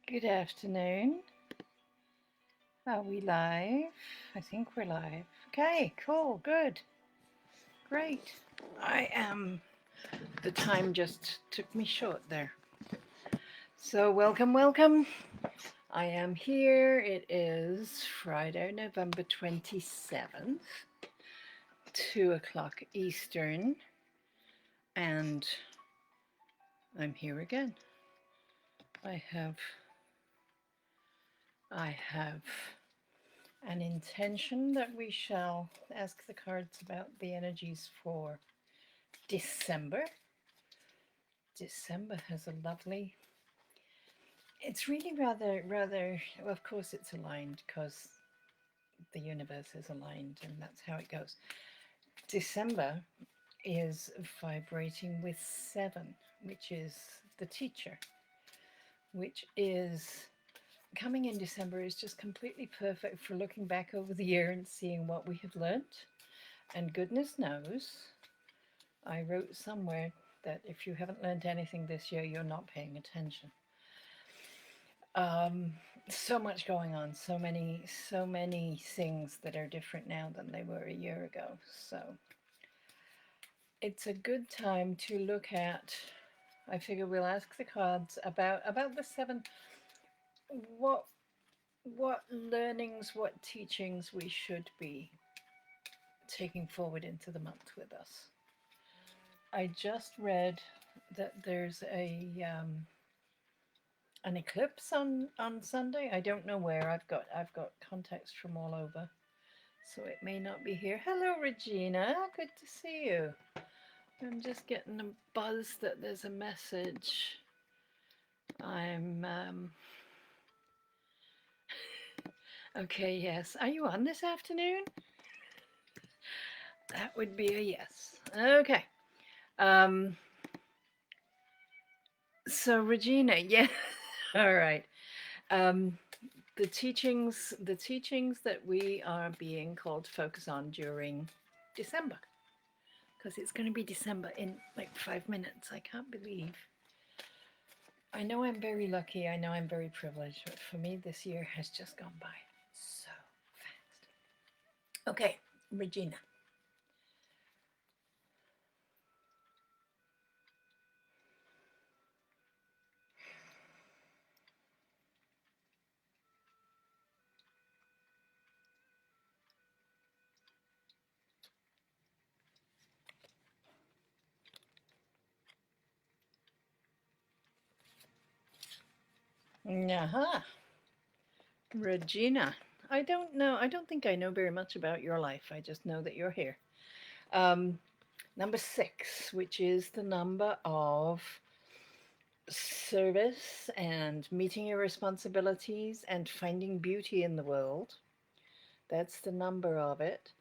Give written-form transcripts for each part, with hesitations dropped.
Good afternoon. Are we live? I think we're live. Okay, cool, good, great. I am. The time just took me short there. So, welcome. I am here. It is Friday, November 27th, 2 o'clock Eastern, and I'm here again. I have an intention that we shall ask the cards about the energies for December. December has a lovely. It's really rather. Of course, it's aligned because the universe is aligned, and that's how it goes. December is vibrating with 7, which is the teacher, which is coming in December is just completely perfect for looking back over the year and seeing what we have learnt. And goodness knows, I wrote somewhere that if you haven't learned anything this year, you're not paying attention. Um, so much going on, so many things that are different now than they were a year ago. So it's a good time to look at. I figure we'll ask the cards about the 7. What what learnings, what teachings we should be taking forward into the month with us. I just read that there's an eclipse on Sunday. I don't know where. I've got contacts from all over, so it may not be here. Hello, Regina. Good to see you. I'm just getting a buzz that there's a message. I'm okay. Yes. Are you on this afternoon? That would be a yes. Okay. Um. So Regina, yeah. All right. Um. The teachings that we are being called to focus on during December, because it's going to be December in like 5 minutes. I can't believe. I know I'm very lucky. I know I'm very privileged, but for me, this year has just gone by so fast. Okay, Regina. Aha, Regina. I don't know. I don't think I know very much about your life. I just know that you're here. Um, Number 6, which is the number of service and meeting your responsibilities and finding beauty in the world. That's the number of it.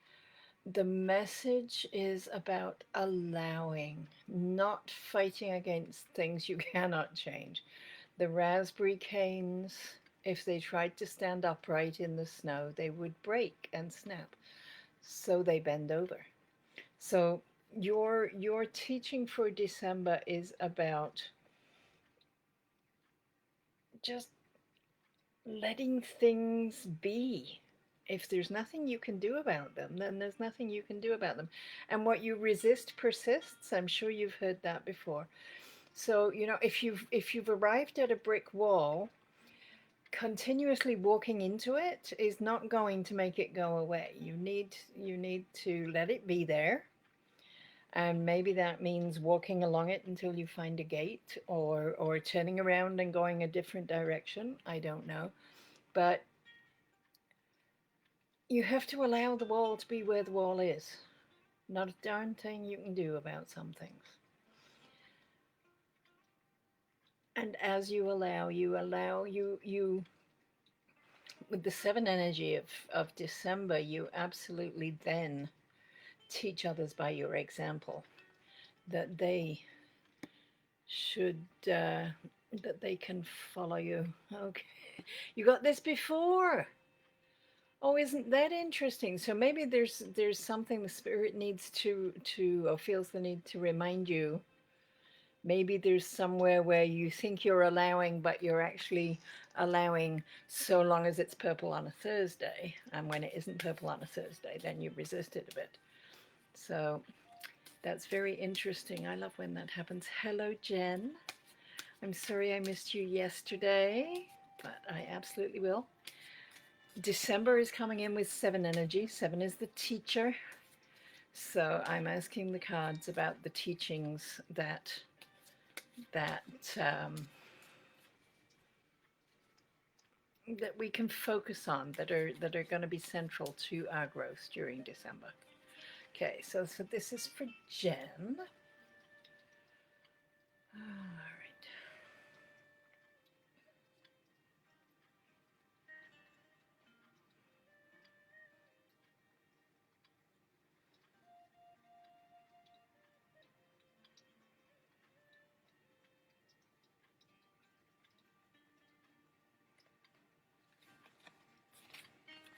The message is about allowing, not fighting against things you cannot change. The raspberry canes, if they tried to stand upright in the snow, they would break and snap. So they bend over. So your teaching for December is about just letting things be. If there's nothing you can do about them, then there's nothing you can do about them. And what you resist persists. I'm sure you've heard that before. So, if you've arrived at a brick wall, continuously walking into it is not going to make it go away. You need to let it be there. And maybe that means walking along it until you find a gate, or turning around and going a different direction. I don't know. But you have to allow the wall to be where the wall is. Not a darn thing you can do about some things. And as you with the 7 energy of December, you absolutely then teach others by your example that they should that they can follow you. Okay, you got this before. Oh, isn't that interesting? So maybe there's something the spirit needs to or feels the need to remind you Maybe there's somewhere where you think you're allowing, but you're actually allowing so long as it's purple on a Thursday. And when it isn't purple on a Thursday, then you resist it a bit. So that's very interesting. I love when that happens. Hello, Jen. I'm sorry I missed you yesterday, but I absolutely will. December is coming in with 7 energy. 7 is the teacher. So I'm asking the cards about the teachings that that that we can focus on, that are going to be central to our growth during December. Okay, so this is for Jen. All right.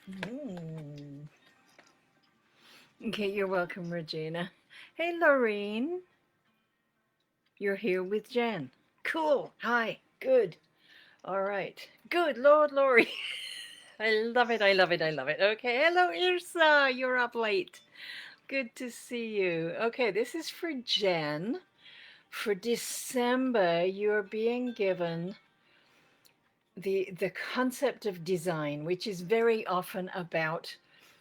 Mm. Okay, you're welcome, Regina. Hey, Lorraine. You're here with Jen. Cool. Hi. Good. All right. Good. Lord Lori. I love it. I love it. I love it. Okay. Hello, Irsa. You're up late. Good to see you. Okay, this is for Jen. For December, you're being given the concept of design, which is very often about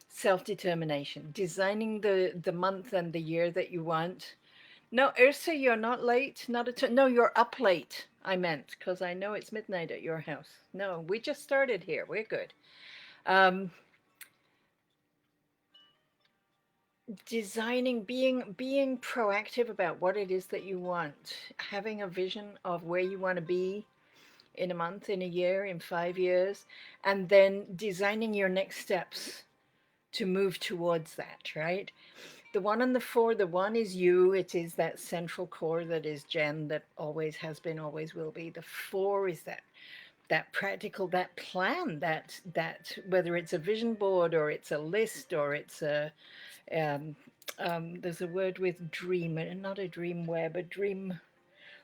self-determination, designing the month and the year that you want. No, Ursa, you're not late. Not at all. No, you're up late. I meant, because I know it's midnight at your house. No, we just started here. We're good. Um, Designing, being proactive about what it is that you want, having a vision of where you want to be in a month, in a year, in 5 years, and then designing your next steps to move towards that, right? The 1 and the 4, the 1 is you. It is that central core that is Jen, that always has been, always will be. The 4 is that practical, that plan, that whether it's a vision board or it's a list or it's a there's a word with dream, and not a dream web, a dream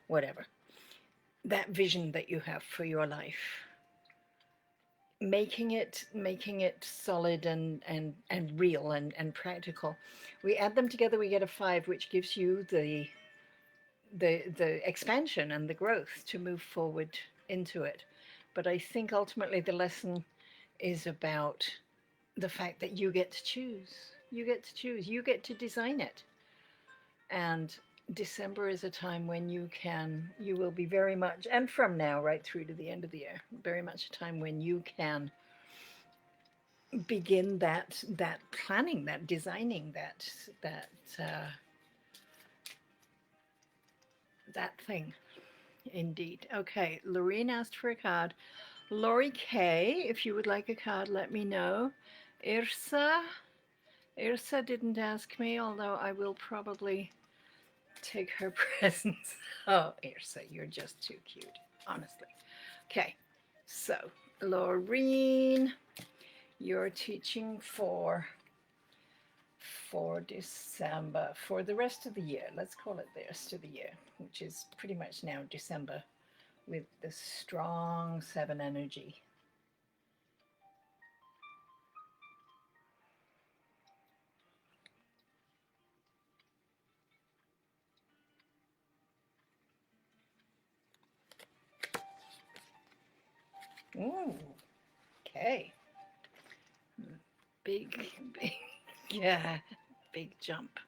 whatever. That vision that you have for your life, making it solid and real and practical. We add them together, we get a 5, which gives you the expansion and the growth to move forward into it. But I think ultimately the lesson is about the fact that you get to choose. You get to choose. You get to design it. And December is a time when you will be very much, and from now right through to the end of the year, very much a time when you can begin that planning, that designing, uh, that thing. Indeed. Okay, Lorene asked for a card. Lori K, if you would like a card, let me know. Irsa, Irsa didn't ask me, although I will probably take her presents. Oh, Irsa, you're just too cute, honestly. Okay, so Lorene, you're teaching for December, for the rest of the year. Let's call it the rest of the year, which is pretty much now December with the strong 7 energy. Ooh, okay. Big, big, yeah, big jump.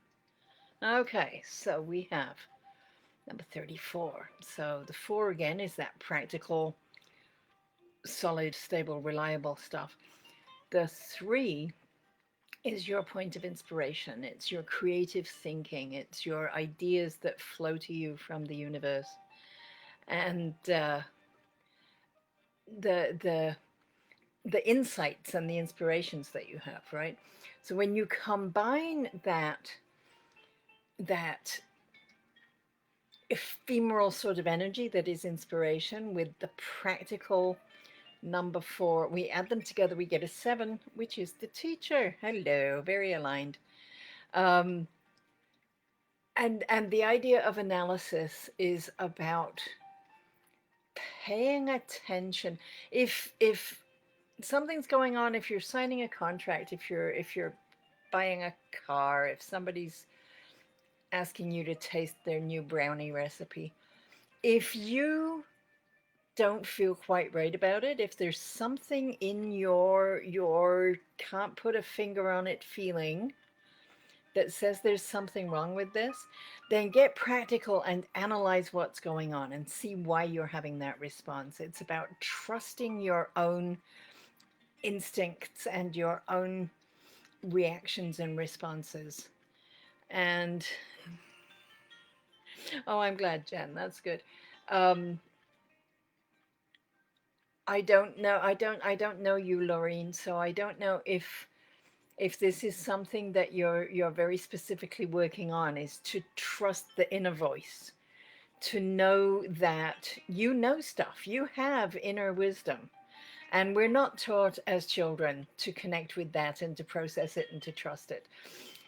Okay, so we have number 34. So the 4 again is that practical, solid, stable, reliable stuff. The 3 is your point of inspiration. It's your creative thinking. It's your ideas that flow to you from the universe. And the insights and the inspirations that you have, right? So when you combine that ephemeral sort of energy that is inspiration with the practical number 4, we add them together, we get a 7, which is the teacher. Hello, very aligned. Um, And the idea of analysis is about paying attention. If something's going on, if you're signing a contract, if you're buying a car, if somebody's asking you to taste their new brownie recipe, if you don't feel quite right about it, if there's something in your can't put a finger on it feeling that says there's something wrong with this, then get practical and analyze what's going on and see why you're having that response. It's about trusting your own instincts and your own reactions and responses. And oh, I'm glad, Jen. That's good. Um, I don't know. I don't know you, Laureen. So I don't know if this is something that you're very specifically working on. Is to trust the inner voice, to know that you know stuff. You have inner wisdom. And we're not taught as children to connect with that and to process it and to trust it.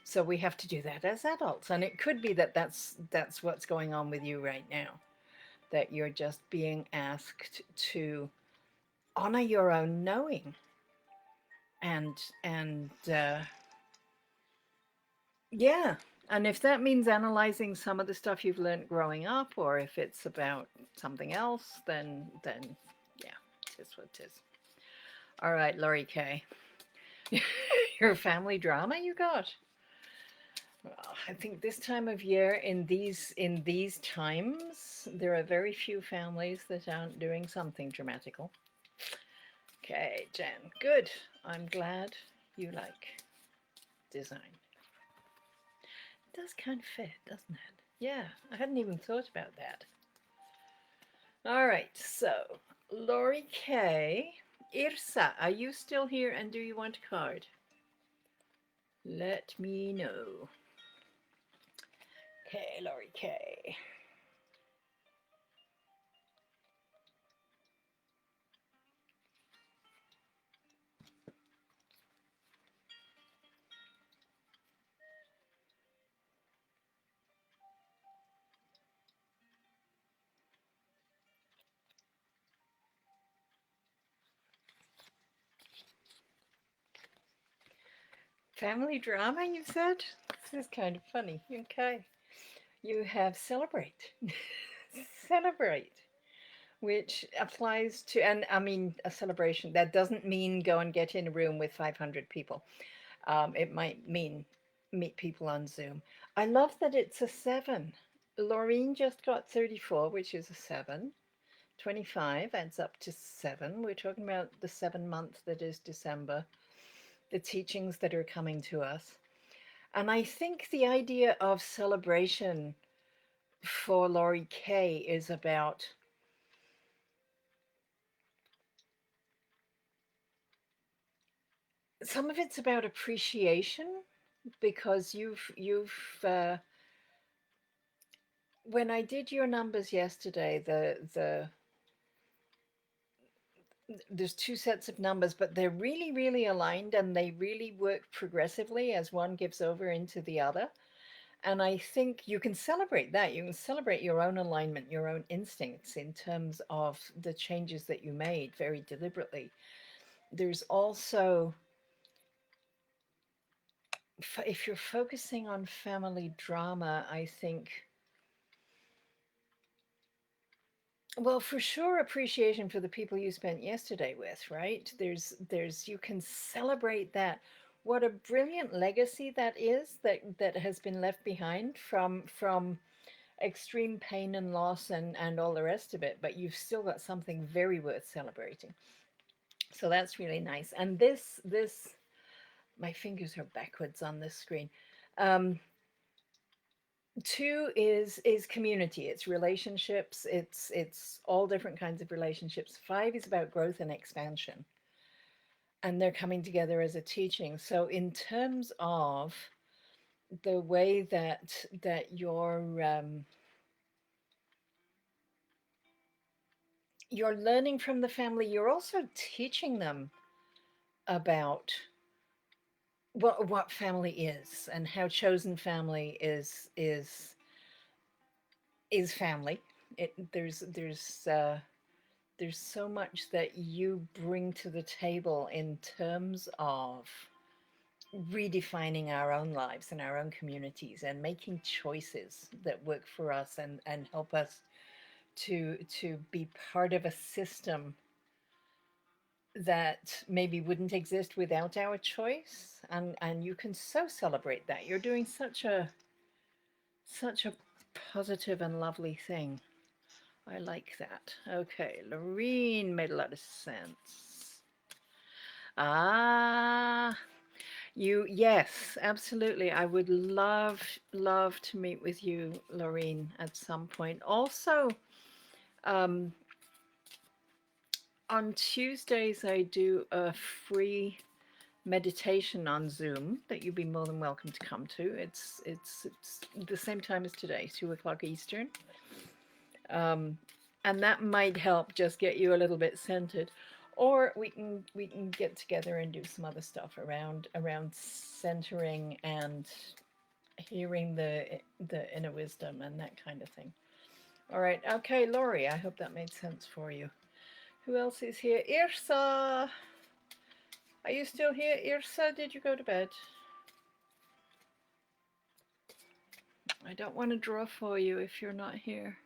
So we have to do that as adults. And it could be that that's what's going on with you right now, that you're just being asked to honor your own knowing and yeah. And if that means analyzing some of the stuff you've learned growing up, or if it's about something else, then yeah, it is what it is. All right, Laurie K. Your family drama you got? Well, I think this time of year, in these times, there are very few families that aren't doing something dramatical. Okay, Jen, good. I'm glad you like design. It does kind of fit, doesn't it? Yeah, I hadn't even thought about that. All right, so Laurie K. Irsa, are you still here and do you want a card? Let me know. Okay, Laurie K. Family drama, you said? This is kind of funny. Okay. You have celebrate. Celebrate, which applies to, and I mean, a celebration. That doesn't mean go and get in a room with 500 people. It might mean meet people on Zoom. I love that it's a seven. Laureen just got 34, which is a seven. 25 adds up to seven. We're talking about the 7 month that is December, the teachings that are coming to us. And I think the idea of celebration for Laurie K is about some of it's about appreciation because you've when I did your numbers yesterday, there's two sets of numbers, but they're really, really aligned and they really work progressively as one gives over into the other. And I think you can celebrate that. You can celebrate your own alignment, your own instincts in terms of the changes that you made very deliberately. There's also, if you're focusing on family drama, I think, well, for sure, appreciation for the people you spent yesterday with, right? You can celebrate that. What a brilliant legacy that is, that has been left behind from extreme pain and loss and all the rest of it, but you've still got something very worth celebrating. So that's really nice. And this my fingers are backwards on this screen. Um, Two is community. It's relationships. It's all different kinds of relationships. Five is about growth and expansion, and they're coming together as a teaching. So in terms of the way that you're learning from the family, you're also teaching them about what family is and how chosen family is is family. There's so much that you bring to the table in terms of redefining our own lives and our own communities and making choices that work for us and help us to be part of a system that maybe wouldn't exist without our choice, and you can so celebrate that. You're doing such a positive and lovely thing. I like that. Okay, Lorene made a lot of sense. Ah, yes, absolutely. I would love to meet with you, Lorene, at some point. Also, um, on Tuesdays, I do a free meditation on Zoom that you'd be more than welcome to come to. It's the same time as today, 2 o'clock Eastern. And that might help just get you a little bit centered, or we can get together and do some other stuff around centering and hearing the inner wisdom and that kind of thing. All right, okay, Laurie, I hope that made sense for you. Who else is here? Irsa, are you still here? Irsa, did you go to bed? I don't want to draw for you if you're not here.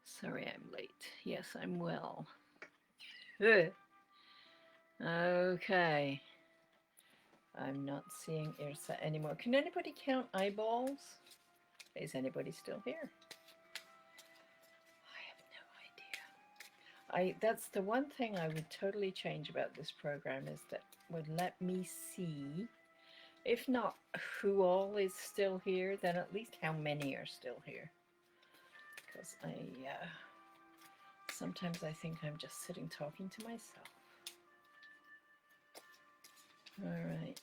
Sorry I'm late. Yes, I'm well. Okay. I'm not seeing Irsa anymore. Can anybody count eyeballs? Is anybody still here? I have no idea. That's the one thing I would totally change about this program, is that would let me see, if not who all is still here, then at least how many are still here. Because sometimes I think I'm just sitting talking to myself. All right.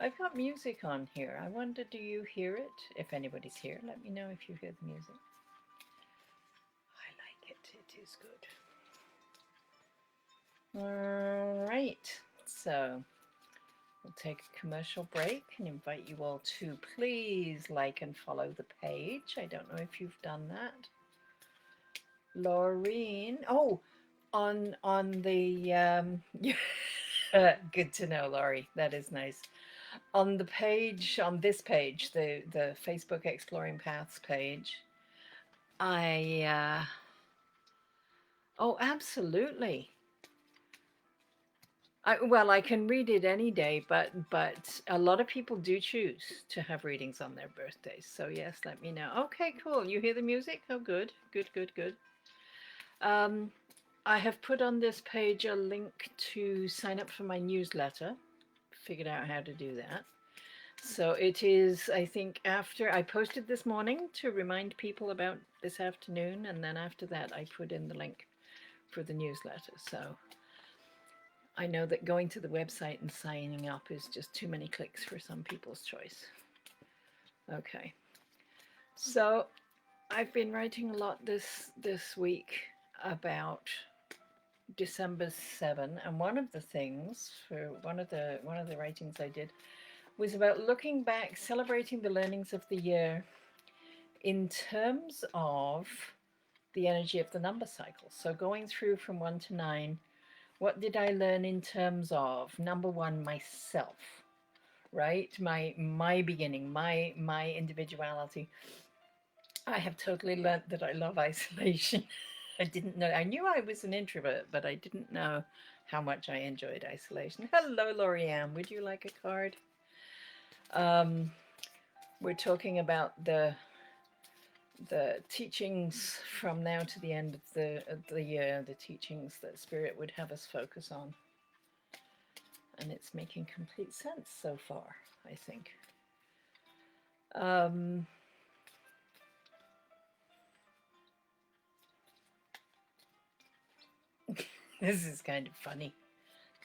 I've got music on here. I wonder, do you hear it? If anybody's here, let me know if you hear the music. I like it. It is good. All right. So we'll take a commercial break and invite you all to please like and follow the page. I don't know if you've done that. Laureen. Oh, on the good to know, Laurie. That is nice. On the page, on this page, the Facebook Exploring Paths page, oh, absolutely. Well, I can read it any day, but a lot of people do choose to have readings on their birthdays. So yes, let me know. Okay, cool. You hear the music? Oh, good, good, good, good. I have put on this page a link to sign up for my newsletter. Figured out how to do that. So it is, I think, after I posted this morning to remind people about this afternoon, and then after that I put in the link for the newsletter. So I know that going to the website and signing up is just too many clicks for some people's choice. Okay. So I've been writing a lot this week about December 7, and one of the things for one of the writings I did was about looking back, celebrating the learnings of the year in terms of the energy of the number cycle. So going through from 1 to 9, what did I learn in terms of number 1, myself, right? My beginning, my individuality. I have totally learned that I love isolation. I didn't know. I knew I was an introvert, but I didn't know how much I enjoyed isolation. Hello, Lorianne. Would you like a card? We're talking about the teachings from now to the end of the year, the teachings that Spirit would have us focus on. And it's making complete sense so far, I think. This is kind of funny.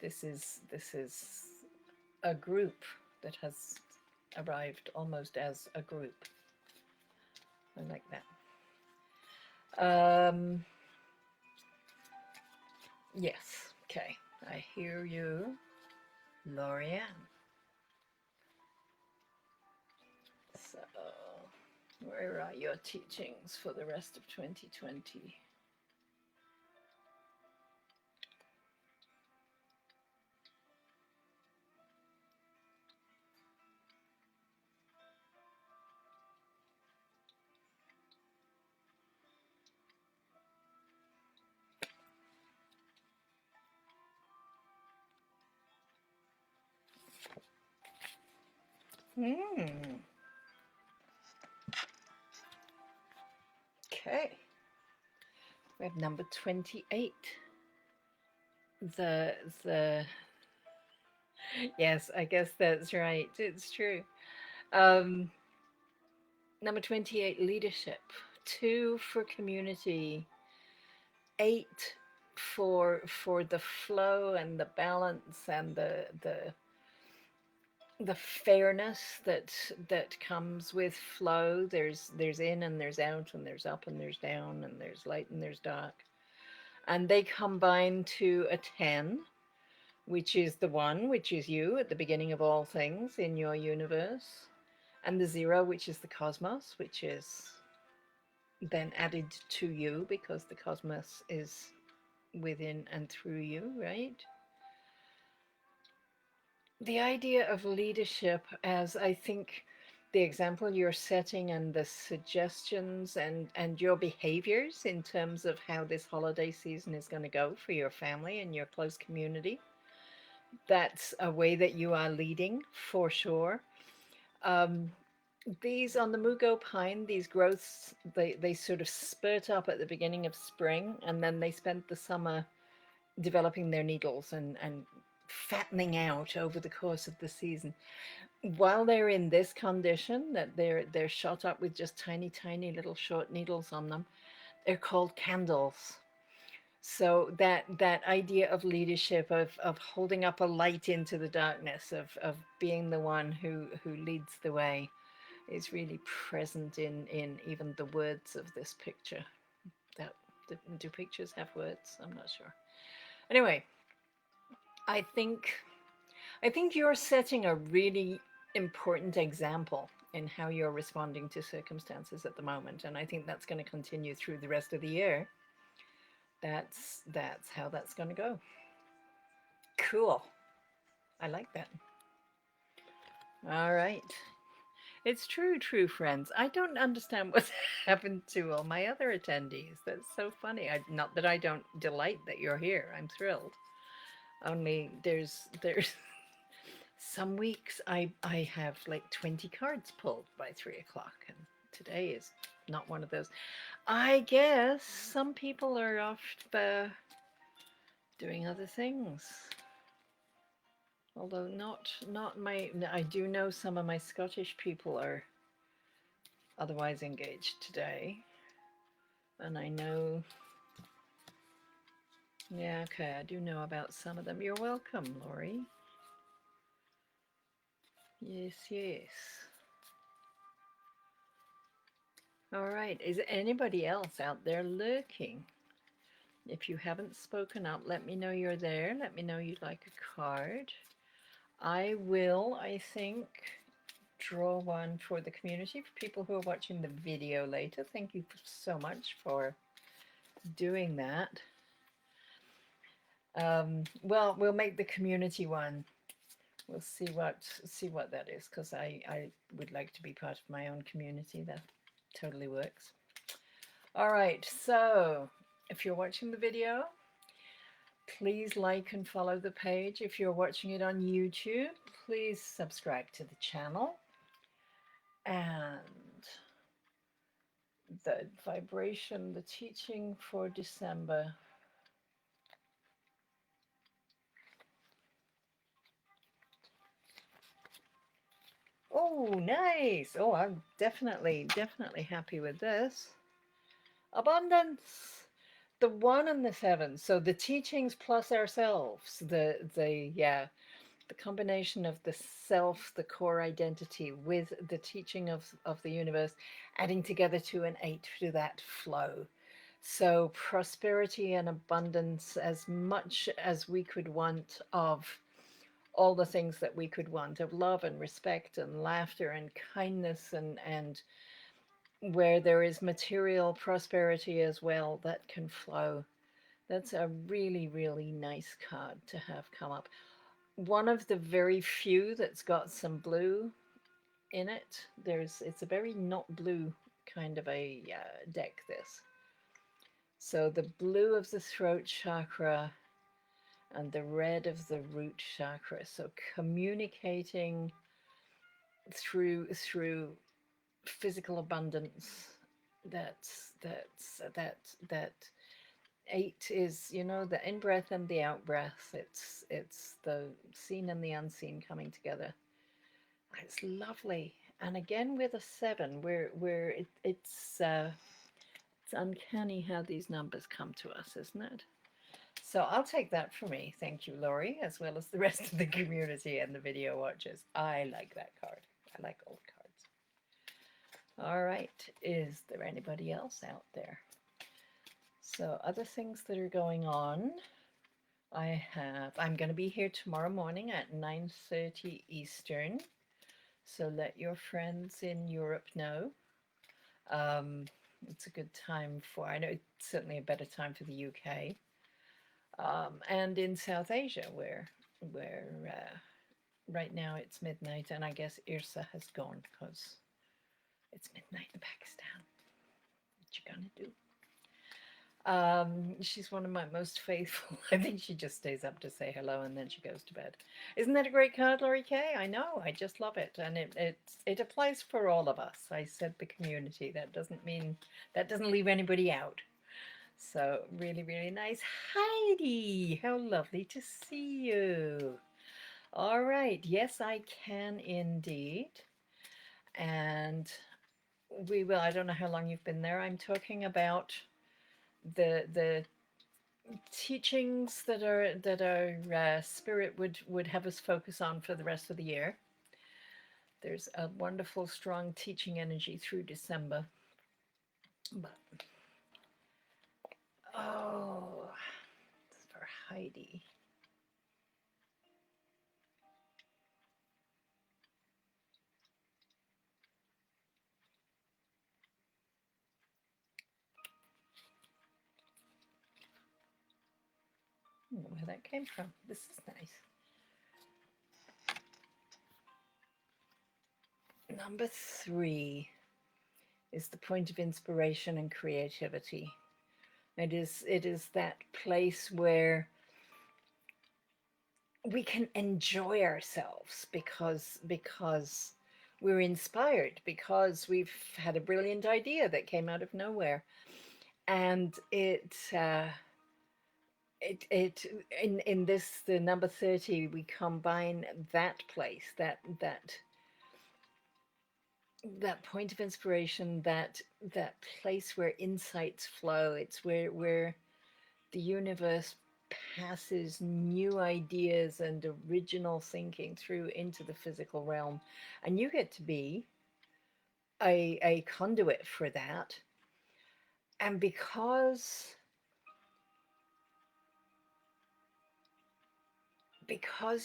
This is a group that has arrived almost as a group. I like that. Yes, okay. I hear you, Lorianne. So, where are your teachings for the rest of 2020? Okay. We have number 28. The the yes, I guess that's right. It's true. Um, Number 28, leadership. 2 for community. 8 for the flow and the balance and the fairness that comes with flow. There's in and there's out and there's up and there's down and there's light and there's dark. And they combine to a 10, which is the 1, which is you at the beginning of all things in your universe, and the 0, which is the cosmos, which is then added to you because the cosmos is within and through you, right? The idea of leadership, as I think the example you're setting and the suggestions and your behaviors in terms of how this holiday season is going to go for your family and your close community, that's a way that you are leading for sure. These on the Mugo pine, these growths, they sort of spurt up at the beginning of spring, and then they spend the summer developing their needles and fattening out over the course of the season. While they're in this condition, that they're shot up with just tiny little short needles on them, they're called candles. So that idea of leadership, of holding up a light into the darkness, of being the one who leads the way, is really present in even the words of this picture. That do pictures have words? I'm not sure. Anyway, I think you're setting a really important example in how you're responding to circumstances at the moment, and I think that's going to continue through the rest of the year. That's how that's going to go. Cool. I like that. All right. It's true, friends. I don't understand what's happened to all my other attendees. That's so funny. Not that I don't delight that you're here. I'm thrilled. Only there's some weeks I have like 20 cards pulled by 3 o'clock, and today is not one of those. I guess some people are off doing other things. Although not my, I do know some of my Scottish people are otherwise engaged today. And I know, yeah, okay, I do know about some of them. You're welcome, Laurie. Yes. All right, is anybody else out there lurking? If you haven't spoken up, let me know you're there. Let me know you'd like a card. I will, I think, draw one for the community, for people who are watching the video later. Thank you so much for doing that. Well, we'll make the community one. We'll see what that is, because I would like to be part of my own community. That totally works. All right, so if you're watching the video, please like and follow the page. If you're watching it on YouTube, please subscribe to the channel. And the vibration, the teaching for December. Oh, nice. Oh, I'm definitely happy with this. Abundance. The 1 and the 7. So the teachings plus ourselves. The combination of the self, the core identity, with the teaching of the universe, adding together to an 8 to that flow. So prosperity and abundance, as much as we could want of all the things that we could want of love and respect and laughter and kindness, and where there is material prosperity as well that can flow. That's a really, really nice card to have come up. One of the very few that's got some blue in it. It's a very not blue kind of a deck, this. So the blue of the throat chakra and the red of the root chakra. So communicating through physical abundance. That 8 is, the in breath and the out breath. It's the seen and the unseen coming together. It's lovely. And again with a 7, it's uncanny how these numbers come to us, isn't it? So I'll take that for me. Thank you, Laurie, as well as the rest of the community and the video watchers. I like that card. I like all the cards. All right. Is there anybody else out there? So other things that are going on. I'm going to be here tomorrow morning at 9:30 Eastern. So let your friends in Europe know. It's a good time I know it's certainly a better time for the UK. And in South Asia, where right now it's midnight, and I guess Irsa has gone because it's midnight in Pakistan. What you gonna do? She's one of my most faithful. I think she just stays up to say hello and then she goes to bed. Isn't that a great card, Laurie Kay? I know. I just love it, and it applies for all of us. I said the community. That doesn't leave anybody out. So really, really nice. Heidi, how lovely to see you. All right. Yes, I can indeed. And we will. I don't know how long you've been there. I'm talking about the teachings that our spirit would have us focus on for the rest of the year. There's a wonderful, strong teaching energy through December. But oh, it's for Heidi. I don't know where that came from. This is nice. Number 3 is the point of inspiration and creativity. It is that place where we can enjoy ourselves because we're inspired, because we've had a brilliant idea that came out of nowhere, and in this, the number 30, we combine that place, that point of inspiration, that place where insights flow. It's where the universe passes new ideas and original thinking through into the physical realm, and you get to be a conduit for that. And because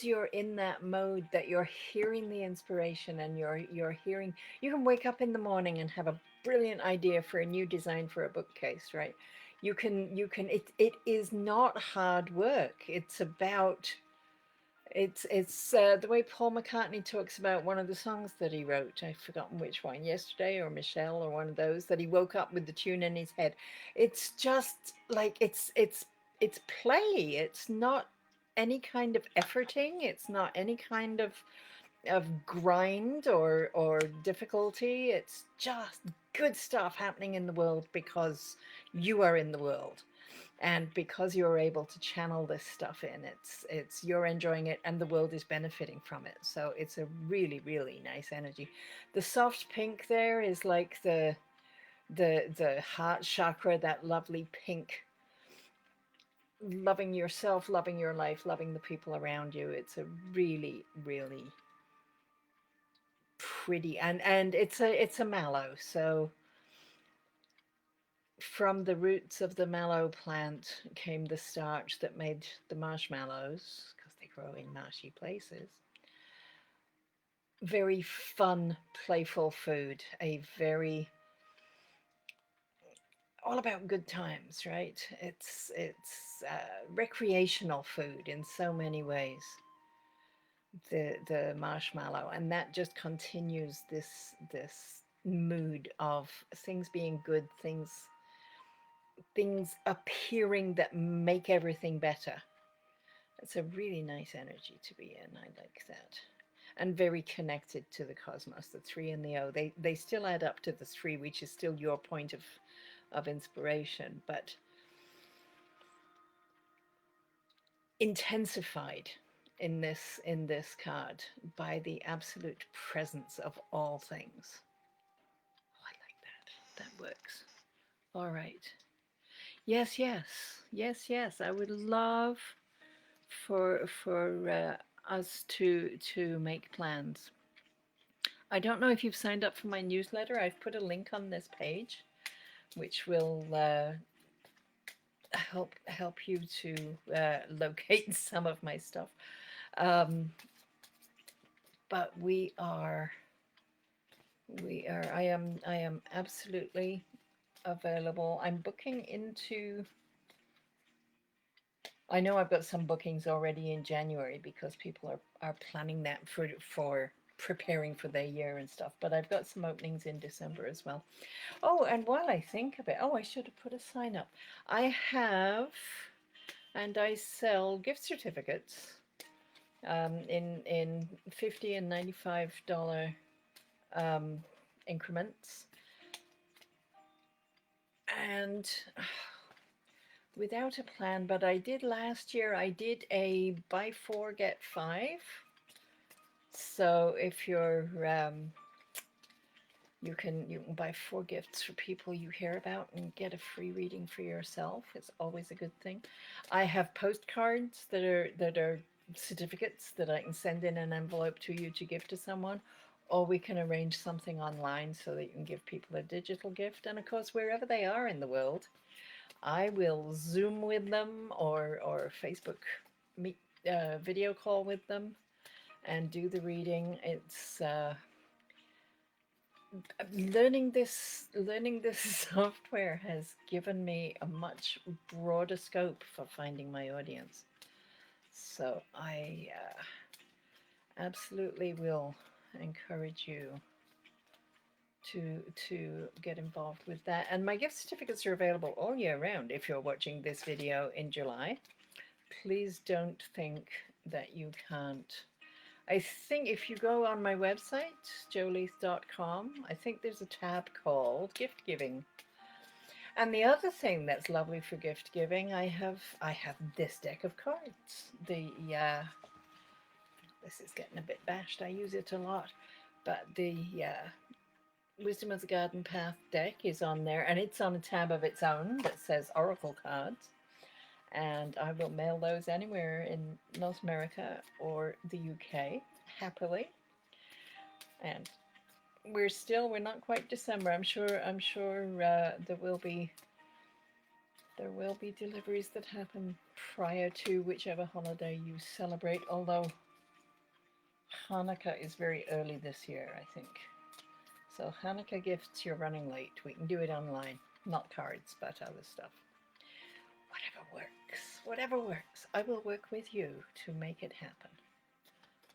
you're in that mode, that you're hearing the inspiration, and you're hearing, you can wake up in the morning and have a brilliant idea for a new design for a bookcase, right? It is not hard work. It's about, it's the way Paul McCartney talks about one of the songs that he wrote. I've forgotten which one, Yesterday or Michelle or one of those, that he woke up with the tune in his head. It's just like it's play. It's not any kind of efforting. It's not any kind of grind or difficulty. It's just good stuff happening in the world because you are in the world, and because you're able to channel this stuff in. It's you're enjoying it and the world is benefiting from it. So it's a really, really nice energy. The soft pink there is like the heart chakra, that lovely pink, loving yourself, loving your life, loving the people around you. It's a really, really pretty, and it's a mallow. So from the roots of the mallow plant came the starch that made the marshmallows, because they grow in marshy places. Very fun, playful food, a very all about good times, right? It's recreational food in so many ways. The marshmallow, and that just continues this mood of things being good, things appearing that make everything better. It's a really nice energy to be in. I like that. And very connected to the cosmos. The three and the O, they still add up to the three, which is still your point of inspiration, but intensified in this card by the absolute presence of all things. Oh, I like that. That works. All right. Yes, yes, yes, yes. I would love for us to make plans. I don't know if you've signed up for my newsletter. I've put a link on this page, which will help you to locate some of my stuff. Um, but I am absolutely available. I'm booking into. I know I've got some bookings already in January because people are planning that for preparing for their year and stuff. But I've got some openings in December as well. Oh, and while I think of it, oh, I should have put a sign up. I have, and I sell gift certificates in $50 and $95 increments, and without a plan. But I did last year. I did a buy four get five. So if you're you can buy 4 gifts for people you hear about and get a free reading for yourself. It's always a good thing. I have postcards that are certificates that I can send in an envelope to you to give to someone, or we can arrange something online so that you can give people a digital gift. And of course, wherever they are in the world, I will Zoom with them or Facebook meet video call with them and do the reading. It's learning this software has given me a much broader scope for finding my audience. So I absolutely will encourage you to get involved with that. And my gift certificates are available all year round. If you're watching this video in July, please don't think that you can't. I think if you go on my website, joleith.com, I think there's a tab called gift giving. And the other thing that's lovely for gift giving, I have this deck of cards. This is getting a bit bashed. I use it a lot, but the Wisdom of the Garden Path deck is on there, and it's on a tab of its own that says Oracle cards. And I will mail those anywhere in North America or the UK happily. And we're not quite December. I'm sure there will be deliveries that happen prior to whichever holiday you celebrate. Although Hanukkah is very early this year, I think. So Hanukkah gifts, you're running late. We can do it online, not cards, but other stuff. Whatever works. I will work with you to make it happen.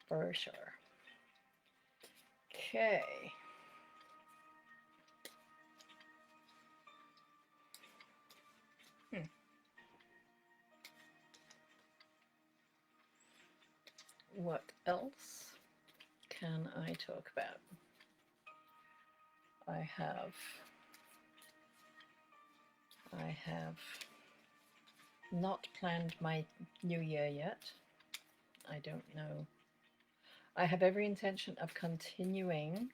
For sure. Okay. What else can I talk about? I have not planned my new year yet. I don't know. I have every intention of continuing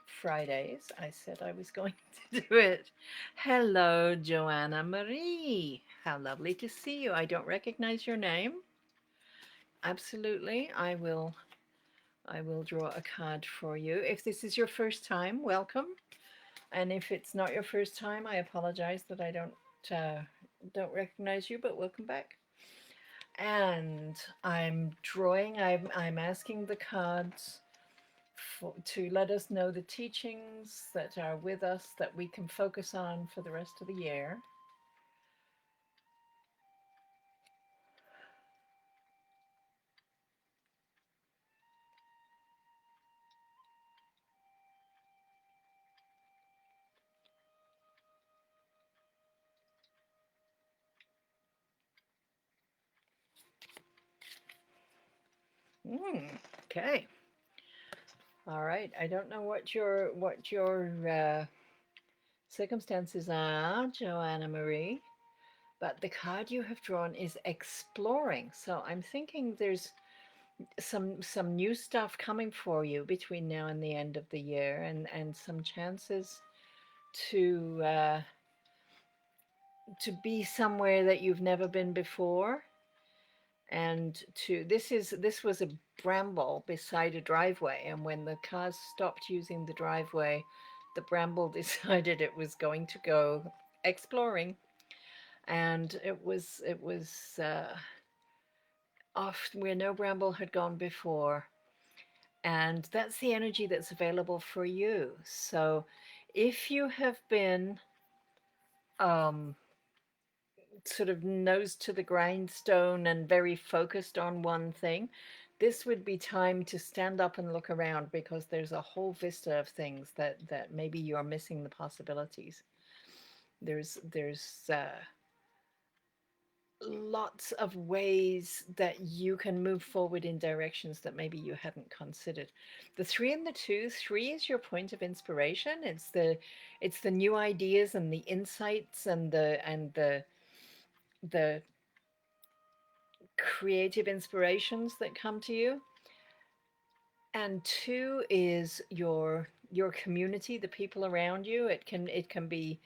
Fridays. I said I was going to do it. Hello, Joanna Marie. How lovely to see you. I don't recognize your name. Absolutely. I will draw a card for you. If this is your first time, welcome. And if it's not your first time, I apologize that I don't recognize you, but welcome back. And I'm asking the cards to let us know the teachings that are with us that we can focus on for the rest of the year. Okay. All right. I don't know what your circumstances are, Joanna Marie, but the card you have drawn is exploring. So I'm thinking there's some new stuff coming for you between now and the end of the year, and some chances to to be somewhere that you've never been before, and to this was a bramble beside a driveway, and when the cars stopped using the driveway, the bramble decided it was going to go exploring, and it was off where no bramble had gone before. And that's the energy that's available for you. So if you have been um, sort of nose to the grindstone and very focused on one thing, this would be time to stand up and look around, because there's a whole vista of things that maybe you're missing the possibilities. There's lots of ways that you can move forward in directions that maybe you hadn't considered. The three and the two, three is your point of inspiration. It's the new ideas and the insights and the creative inspirations that come to you. And two is your community, the people around you. It can be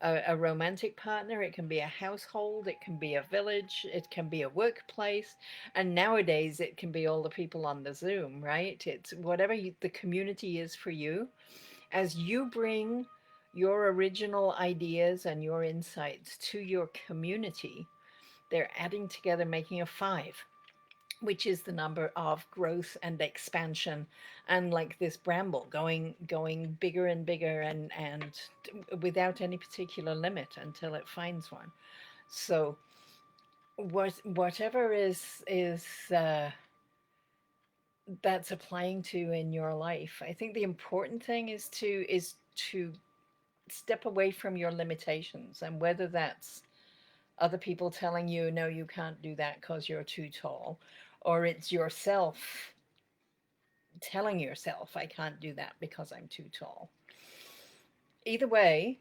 a romantic partner, it can be a household, it can be a village, it can be a workplace, and nowadays it can be all the people on the Zoom, right? It's whatever the community is for you. As you bring your original ideas and your insights to your community, they're adding together, making a five, which is the number of growth and expansion, and like this bramble going bigger and bigger, and without any particular limit until it finds one. So whatever is that's applying to in your life, I think the important thing is to step away from your limitations, and whether that's other people telling you no, you can't do that because you're too tall, or it's yourself telling yourself, I can't do that because I'm too tall. Either way,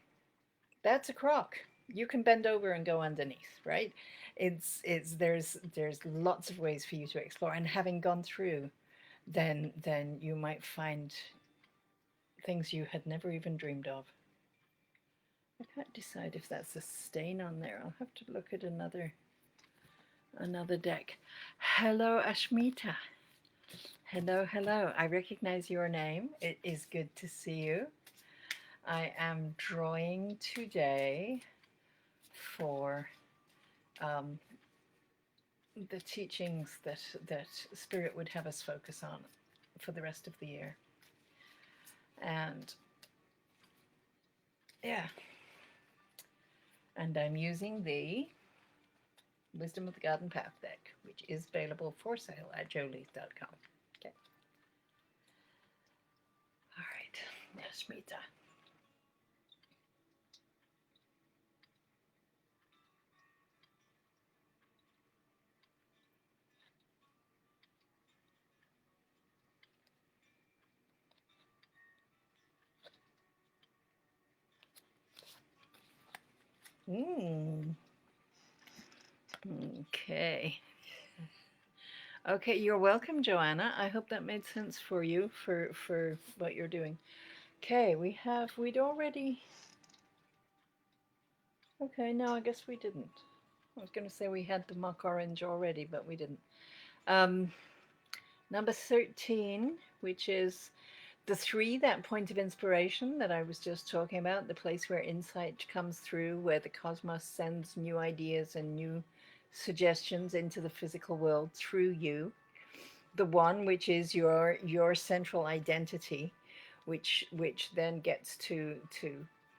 that's a crock. You can bend over and go underneath, right? There's lots of ways for you to explore, and having gone through, then you might find things you had never even dreamed of. I can't decide if that's a stain on there. I'll have to look at another deck. Hello, Ashmita. Hello, hello. I recognize your name. It is good to see you. I am drawing today for um, the teachings that Spirit would have us focus on for the rest of the year. And yeah, and I'm using the Wisdom of the Garden Path deck, which is available for sale at joleith.com. Okay. All right, Yashmita. Mm. Okay. Okay, you're welcome, Joanna. I hope that made sense for you for what you're doing. Okay, we'd already. Okay, no, I guess we didn't. I was going to say we had the mock orange already, but we didn't. Um, Number 13, which is the three, that point of inspiration that I was just talking about, the place where insight comes through, where the cosmos sends new ideas and new suggestions into the physical world through you. The one which is your central identity, which then gets to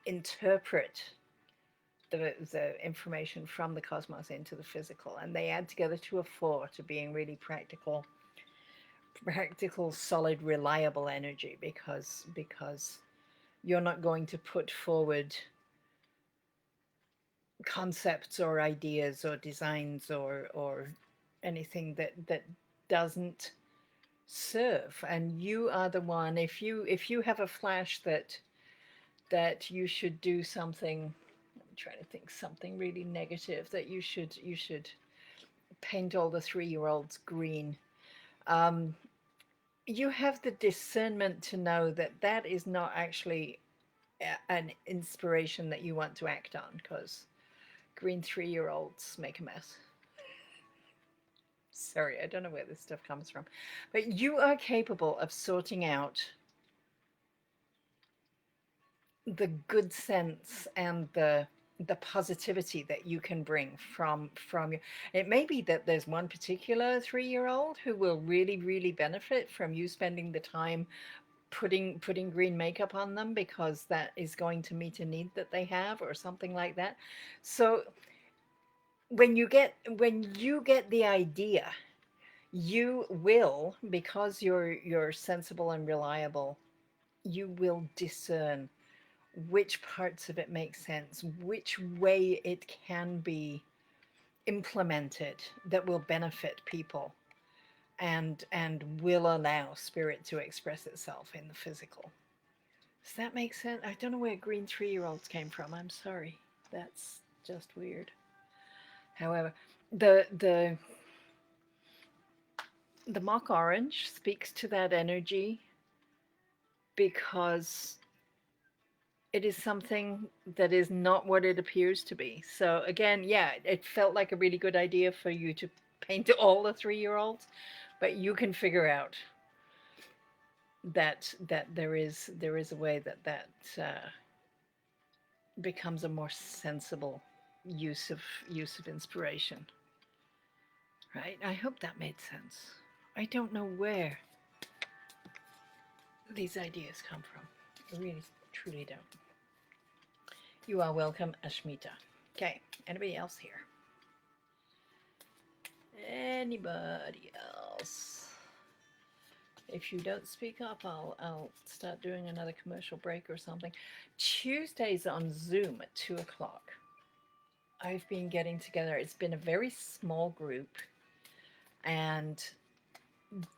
interpret the information from the cosmos into the physical, and they add together to a four to being really practical, solid, reliable energy, because you're not going to put forward concepts or ideas or designs or anything that doesn't serve. And you are the one, if you have a flash that you should do something, I'm trying to think, something really negative, that you should paint all the 3-year-olds green. um, you have the discernment to know that that is not actually an inspiration that you want to act on, because green 3-year-olds make a mess. Sorry, I don't know where this stuff comes from. But you are capable of sorting out the good sense and the positivity that you can bring from you. It may be that there's one particular 3-year-old who will really benefit from you spending the time putting green makeup on them, because that is going to meet a need that they have, or something like that. So when you get the idea, you will, because you're sensible and reliable, you will discern which parts of it make sense, which way it can be implemented that will benefit people, and will allow spirit to express itself in the physical. Does that make sense? I don't know where green 3-year-olds came from. I'm sorry. That's just weird. However, the the mock orange speaks to that energy, because it is something that is not what it appears to be. So again, yeah, it felt like a really good idea for you to paint all the 3-year-olds, but you can figure out that there is a way that becomes a more sensible use of inspiration. Right? I hope that made sense. I don't know where these ideas come from. I really, truly don't. You are welcome, Ashmita. Okay, anybody else here? Anybody else? If you don't speak up, I'll start doing another commercial break or something. Tuesdays on Zoom at 2 o'clock. I've been getting together. It's been a very small group, and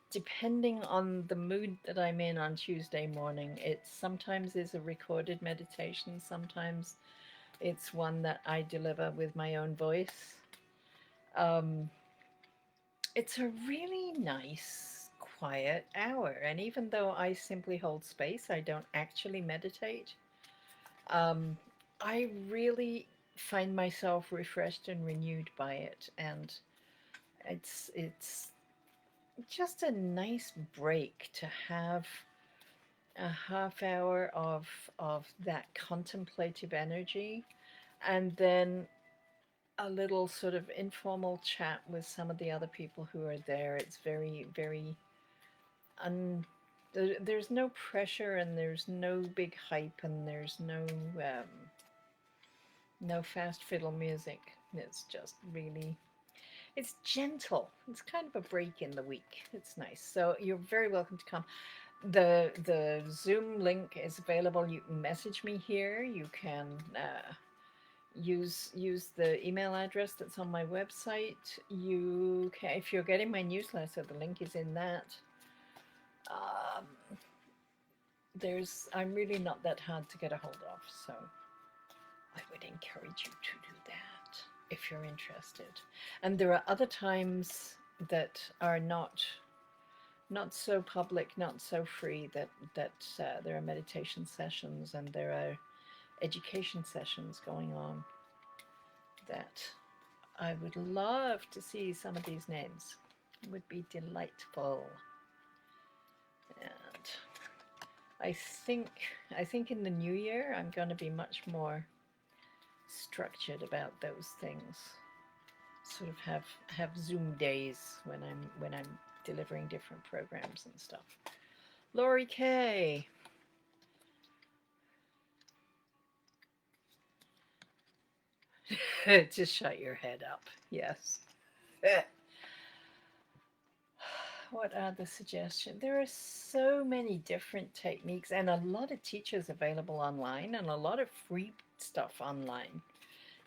depending on the mood that I'm in on Tuesday morning, it sometimes is a recorded meditation, sometimes it's one that I deliver with my own voice. It's a really nice, quiet hour, and even though I simply hold space, I don't actually meditate. I really find myself refreshed and renewed by it, and it's just a nice break to have a half hour of that contemplative energy, and then a little sort of informal chat with some of the other people who are there. It's very there's no pressure, and there's no big hype, and there's no fast fiddle music. It's just really, it's gentle. It's kind of a break in the week. It's nice. So you're very welcome to come. The Zoom link is available. You can message me here. You can use the email address that's on my website. You can, if you're getting my newsletter, the link is in that. I'm really not that hard to get a hold of, so I would encourage you to do that if you're interested. And there are other times that are not so public, not so free, that there are meditation sessions and there are education sessions going on, that I would love to see some of these names. It would be delightful. And I think in the new year I'm going to be much more structured about those things. sort of have Zoom days when I'm delivering different programs and stuff. Laurie K. Just shut your head up. Yes. What are the suggestions? There are so many different techniques and a lot of teachers available online and a lot of free stuff online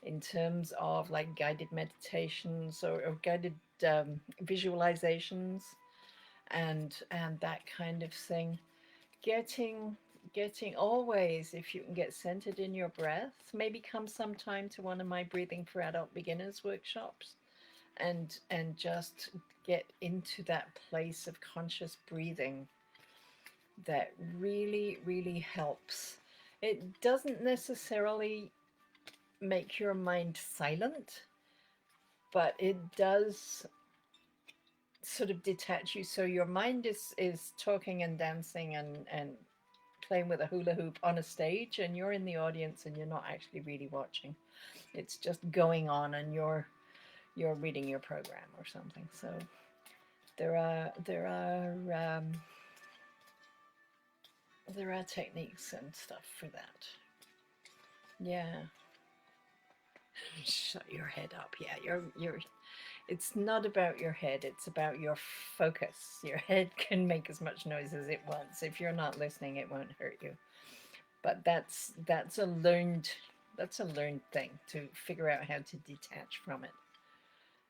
in terms of like guided meditations or guided visualizations and that kind of thing. Getting getting always, if you can get centered in your breath, maybe come sometime to one of my Breathing for Adult Beginners workshops and just get into that place of conscious breathing that really helps. It doesn't necessarily make your mind silent, but it does sort of detach you, so your mind is talking and dancing and playing with a hula hoop on a stage, and you're in the audience and you're not actually really watching. It's just going on, and you're reading your program or something. So there are there are techniques and stuff for that. Yeah. Shut your head up. Yeah, you're it's not about your head, it's about your focus. Your head can make as much noise as it wants. If you're not listening, it won't hurt you. But that's a learned thing, to figure out how to detach from it.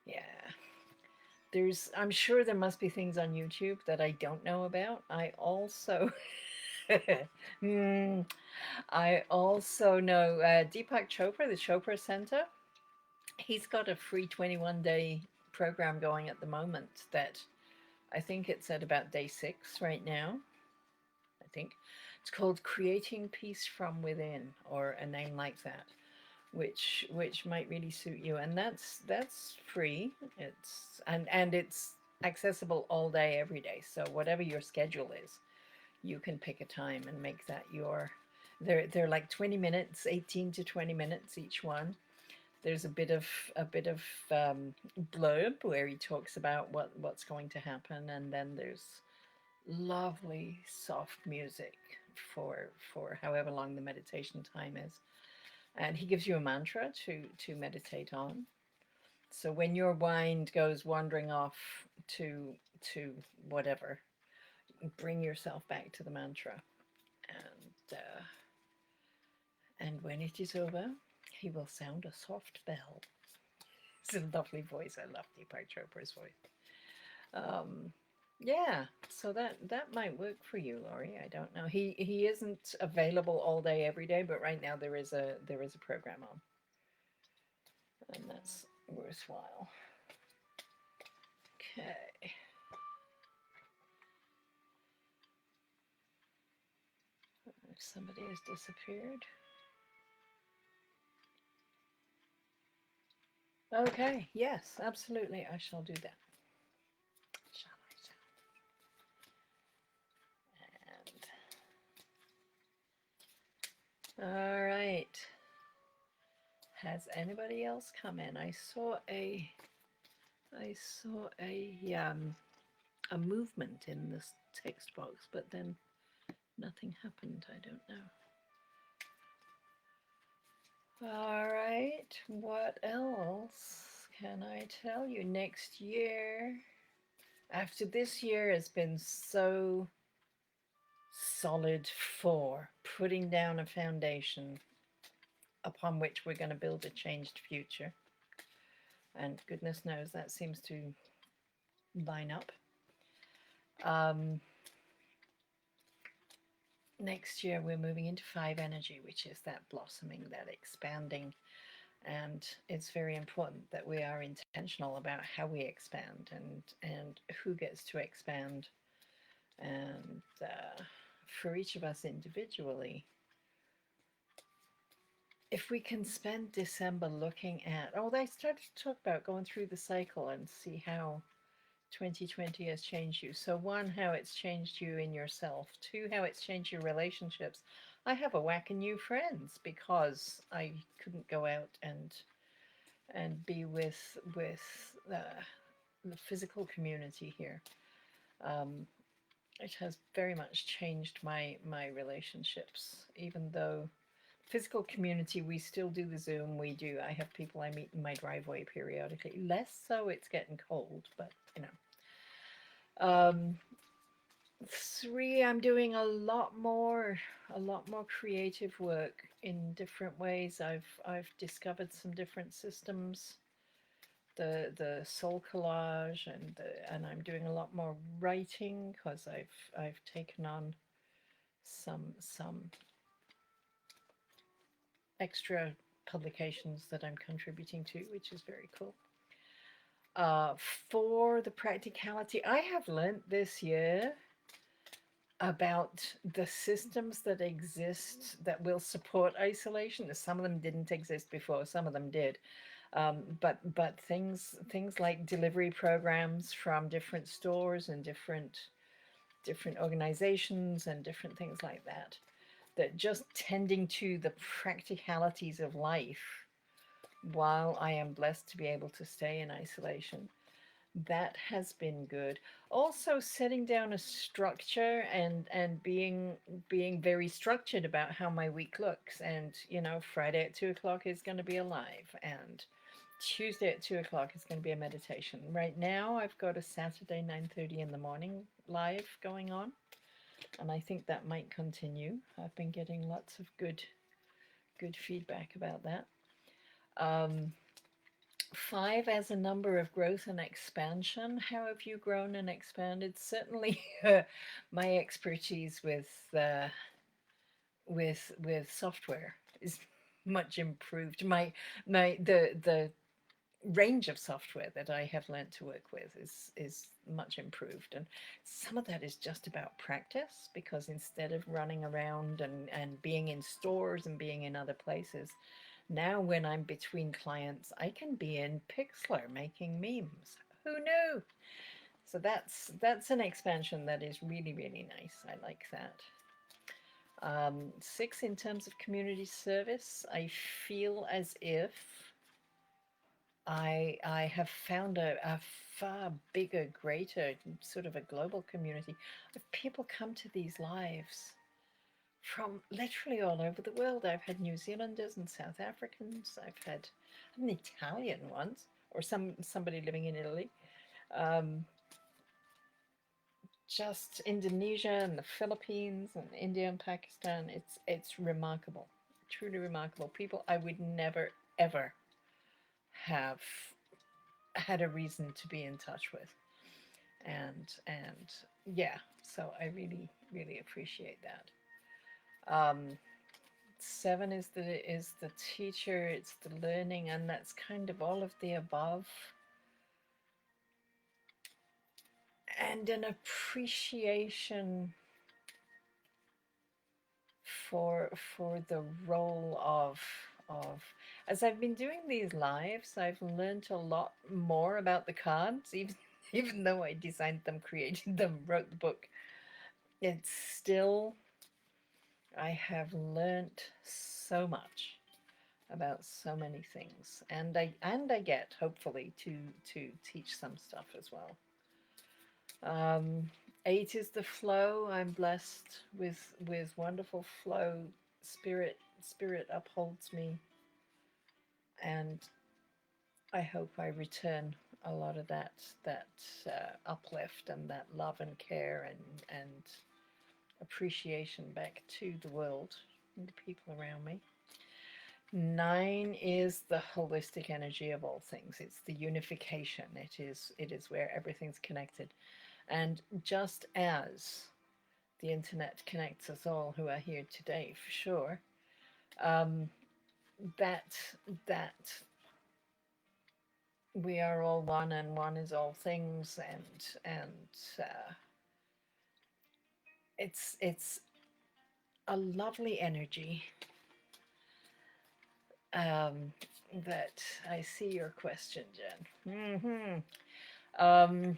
Yeah. I'm sure there must be things on YouTube that I don't know about. I also Hmm, I also know Deepak Chopra, the Chopra Center. He's got a free 21-day program going at the moment that I think it's at about day 6 right now. I think it's called Creating Peace from Within, or a name like that, which might really suit you. And that's free. And it's accessible all day, every day. So whatever your schedule is, you can pick a time and make that your. They're like 20 minutes, 18 to 20 minutes each one. There's a bit of blurb where he talks about what's going to happen, and then there's lovely soft music for however long the meditation time is, and he gives you a mantra to meditate on. So when your mind goes wandering off to whatever, bring yourself back to the mantra, and when it is over, he will sound a soft bell. It's a lovely voice. I love Deepak Chopra's voice. Um, yeah, so that might work for you, Laurie. I don't know. He isn't available all day every day, but right now there is a program on, and that's worthwhile. Okay. Somebody has disappeared. Okay, yes, absolutely. I shall do that. Shall I? All right. Has anybody else come in? I saw a movement in this text box, but then nothing happened. I don't know. All right. What else can I tell you? Next year, after this year has been so solid for putting down a foundation upon which we're going to build a changed future. And goodness knows that seems to line up. Next year, we're moving into 5 energy, which is that blossoming, that expanding. And it's very important that we are intentional about how we expand and who gets to expand. And for each of us individually, if we can spend December looking at, they started to talk about going through the cycle and see how 2020 has changed you. So 1, how it's changed you in yourself. 2, how it's changed your relationships. I have a whack of new friends because I couldn't go out and be with the physical community here. Um, it has very much changed my relationships, even though physical community, we still do the Zoom. I have people I meet in my driveway periodically. Less so, it's getting cold, but you know. 3, I'm doing a lot more creative work in different ways. I've discovered some different systems, the soul collage, and I'm doing a lot more writing because I've taken on some extra publications that I'm contributing to, which is very cool. Uh, for the practicality, I have learnt this year about the systems that exist that will support isolation. Some of them didn't exist before, some of them did. But things like delivery programs from different stores and different organizations and different things like that, that just tending to the practicalities of life while I am blessed to be able to stay in isolation. That has been good. Also, setting down a structure and being very structured about how my week looks. And you know, Friday at 2 o'clock is going to be a live, and Tuesday at 2 o'clock is going to be a meditation. Right now, I've got a Saturday 9:30 in the morning live going on, and I think that might continue. I've been getting lots of good feedback about that. Um, 5 as a number of growth and expansion. How have you grown and expanded? Certainly, my expertise with software is much improved. The range of software that I have learned to work with is much improved, and some of that is just about practice, because instead of running around and being in stores and being in other places, now when I'm between clients, I can be in Pixlr making memes. Who knew? So that's an expansion that is really, really nice. I like that. 6, in terms of community service, I feel as if I have found a far bigger, greater, sort of a global community of people come to these lives from literally all over the world. I've had New Zealanders and South Africans. I've had an Italian once, or somebody living in Italy. Um, just Indonesia and the Philippines and India and Pakistan. It's remarkable, truly remarkable. People I would never ever have had a reason to be in touch with, and yeah. So I really appreciate that. Um, 7 is the teacher, it's the learning, and that's kind of all of the above. And an appreciation for the role of as I've been doing these lives, I've learned a lot more about the cards, even even though I designed them, created them, wrote the book. It's still, I have learned so much about so many things, and I get hopefully to teach some stuff as well. 8 is the flow. I'm blessed with wonderful flow. Spirit upholds me, and I hope I return a lot of that uplift and that love and care and appreciation back to the world and the people around me. 9 is the holistic energy of all things. It's the unification. It is where everything's connected. And just as the internet connects us all who are here today, for sure, um, that that we are all one and one is all things, and it's a lovely energy. Um, that I see your question, Jen. Um,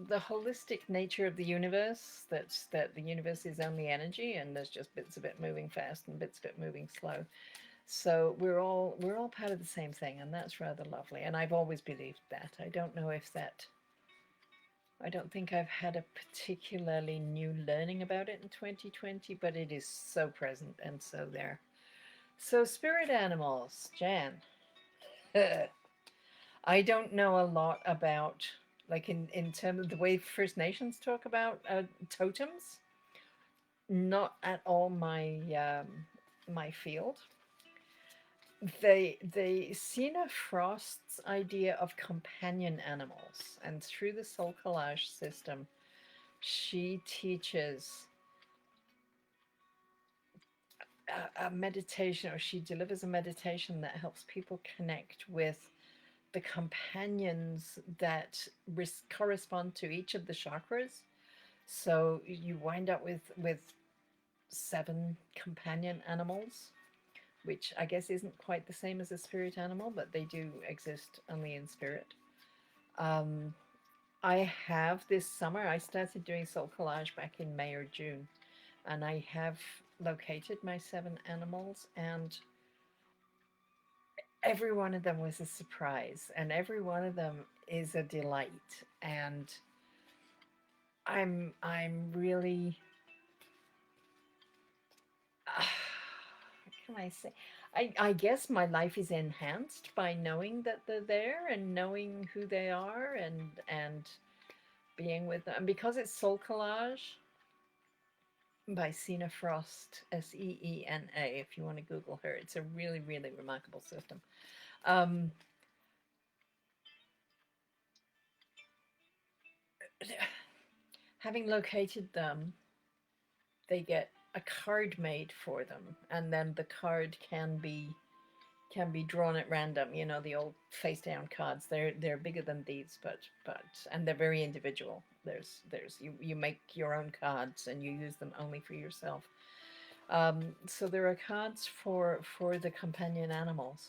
the holistic nature of the universe, that the universe is only energy, and there's just bits of it moving fast and bits of it moving slow. So we're all part of the same thing, and that's rather lovely. And I've always believed that. I don't know if that I don't think I've had a particularly new learning about it in 2020, but it is so present and so there. So spirit animals, Jan. I don't know a lot about, like, in terms of the way First Nations talk about totems. Not at all my field. The Sina Frost's idea of companion animals, and through the soul collage system, she teaches a meditation, or she delivers a meditation that helps people connect with the companions that correspond to each of the chakras. So you wind up with 7 companion animals, which I guess isn't quite the same as a spirit animal, but they do exist only in spirit. Um, I have this summer, I started doing soul collage back in May or June, and I have located my 7 animals, and every one of them was a surprise, and every one of them is a delight. And I'm really what can I say? I guess my life is enhanced by knowing that they're there and knowing who they are, and being with them. And because it's Soul Collage by Sina Frost, Seena, if you want to Google her, it's a really, really remarkable system. Um, having located them, they get a card made for them, and then the card can be drawn at random. You know, the old face down cards. They're bigger than these, but and they're very individual. There's you make your own cards and you use them only for yourself. So there are cards for the companion animals,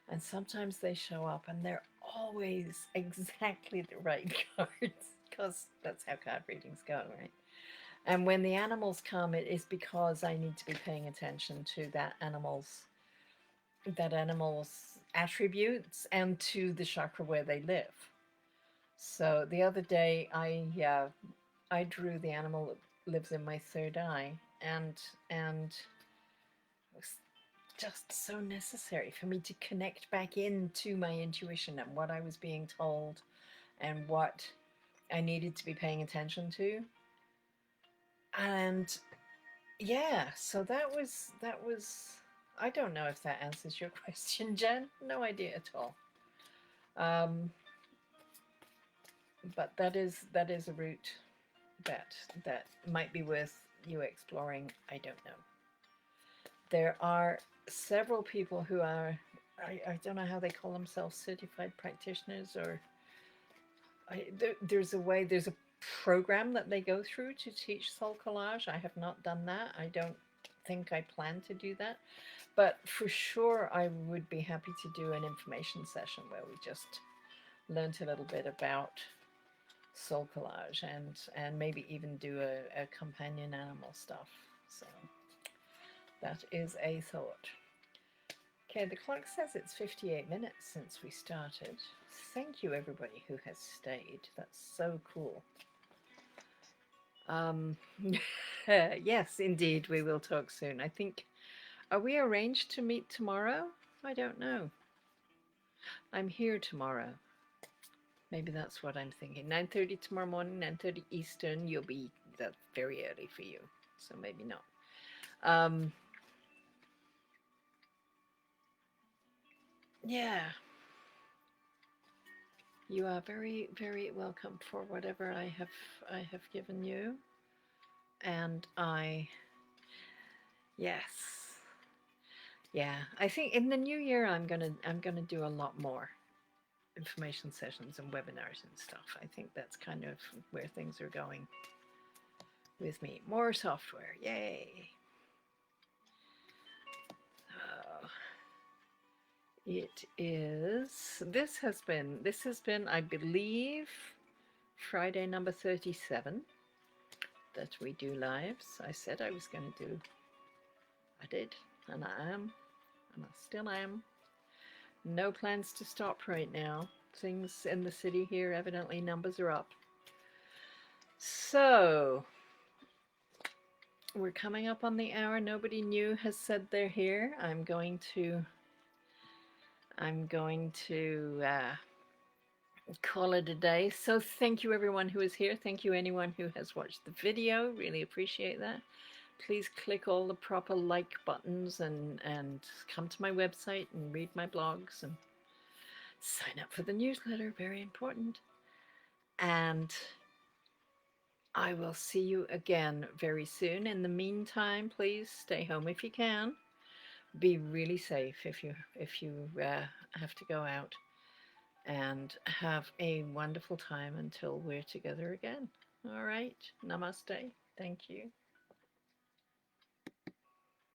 and sometimes they show up and they're always exactly the right cards, because that's how card readings go, right? And when the animals come, it is because I need to be paying attention to that animal's attributes and to the chakra where they live. So the other day, I drew the animal that lives in my third eye, and it was just so necessary for me to connect back into my intuition and what I was being told and what I needed to be paying attention to. And yeah, so that was I don't know if that answers your question, Jen. No idea at all. Um, but that is a route that might be worth you exploring. I don't know. There are several people who are, I don't know how they call themselves, certified practitioners, or there's a program that they go through to teach soul collage. I have not done that. I don't think I plan to do that. But for sure, I would be happy to do an information session where we just learned a little bit about soul collage, and maybe even do a companion animal stuff. So that is a thought. Okay, the clock says it's 58 minutes since we started. Thank you, everybody who has stayed. That's so cool. Um, yes, indeed, we will talk soon. I think, are we arranged to meet tomorrow? I don't know. I'm here tomorrow. Maybe that's what I'm thinking. 9:30 tomorrow morning, 9:30 Eastern. That's very early for you, so maybe not. Yeah, you are very, very welcome for whatever I have given you. And yes, yeah, I think in the new year I'm gonna do a lot more information sessions and webinars and stuff. I think that's kind of where things are going with me. More software, yay! Uh, it is. This has been, I believe, Friday number 37 that we do lives. I said I was going to do. I did, and I am. and I still am. No plans to stop right now. Things in the city here, evidently numbers are up. So, we're coming up on the hour. Nobody new has said they're here. I'm going to call it a day. So thank you everyone who is here. Thank you anyone who has watched the video. Really appreciate that. Please click all the proper like buttons and come to my website and read my blogs and sign up for the newsletter. Very important. And I will see you again very soon. In the meantime, please stay home if you can. Be really safe if you have to go out, and have a wonderful time until we're together again. All right. Namaste. Thank you.